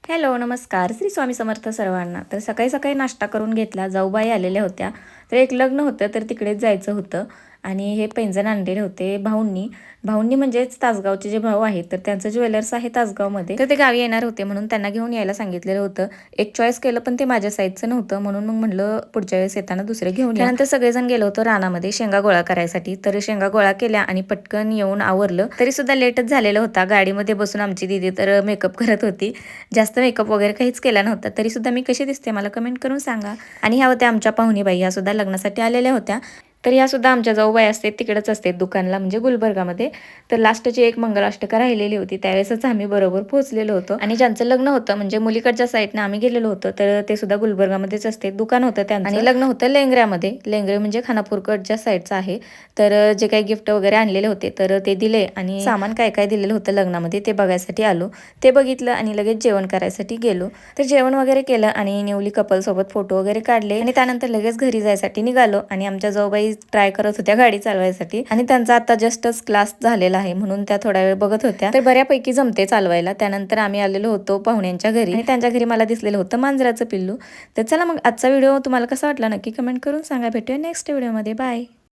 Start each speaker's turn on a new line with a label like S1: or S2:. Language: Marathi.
S1: हॅलो नमस्कार श्री स्वामी समर्थ सर्वांना. तर सकाळी सकाळी नाश्ता करून घेतला. जाऊबाई आलेल्या होत्या. तर एक लग्न होतं तर तिकडेच जायचं होतं आणि हे पैंजण आणलेले होते भाऊंनी म्हणजेच तासगावचे जे भाऊ आहेत तर त्यांचं ज्वेलर्स आहे तासगावमध्ये. तर ते गावी येणार होते म्हणून त्यांना घेऊन यायला सांगितलेलं होतं. एक चॉईस केलं पण ते माझ्या साईजचं नव्हतं म्हणून मग म्हटलं पुढच्या वेळेस येताना दुसरे घेऊन. त्यानंतर सगळेजण गेलो होतो रानामध्ये शेंगा गोळा करायसाठी. तर शेंगा गोळा केल्या आणि पटकन येऊन आवरलं. तरी सुद्धा लेटच झालेला होता. गाडीमध्ये बसून आमची दीदी तर मेकअप करत होती. जास्त मेकअप वगैरे काहीच केला नव्हता. तरी सुद्धा मी कशी दिसते मला कमेंट करून सांगा. आणि ह्या होत्या आमच्या पाहुणीबाई. ह्या सुद्धा लग्नासाठी आलेल्या होत्या. तर ह्या सुद्धा आमच्या जाऊबाई असते तिकडेच असते दुकानला म्हणजे गुलबर्गामध्ये. तर लास्टची एक मंगलाष्टका राहिलेली होती त्यावेळेसच आम्ही बरोबर पोहोचलेलो होतो. आणि ज्यांचं लग्न होतं म्हणजे मुलीकडच्या साईडनं आम्ही गेलेलो होतो तर ते सुद्धा गुलबर्गामध्येच असते. दुकान होतं त्यांचं आणि लग्न होतं लेंगऱ्यामध्ये. लेंगरे म्हणजे खानापूरकडच्या साईडचं आहे. तर जे काही गिफ्ट वगैरे आणलेले होते तर ते दिले आणि सामान काय काय दिलेलं होतं लग्नामध्ये ते बघायसाठी आलो. ते बघितलं आणि लगेच जेवण करायसाठी गेलो. तर जेवण वगैरे केलं आणि न्यूली कपल सोबत फोटो वगैरे काढले आणि त्यानंतर लगेच घरी जायसाठी निघालो. आणि आमच्या जाऊबाई ट्राय करत होत्या गाडी चालवायसाठी आणि त्यांचा आता जस्टच क्लास झालेला आहे म्हणून त्या थोडा वेळ बघत होत्या. तर बऱ्यापैकी जमते चालवायला. त्यानंतर आम्ही आलेलो होतो पाहुण्यांच्या घरी आणि त्यांच्या घरी मला दिसलेलं होतं मांजराचं पिल्लू. तर चला मग आजचा व्हिडिओ तुम्हाला कसा वाटला नक्की कमेंट करून सांगा. भेटूया नेक्स्ट व्हिडिओमध्ये. बाय.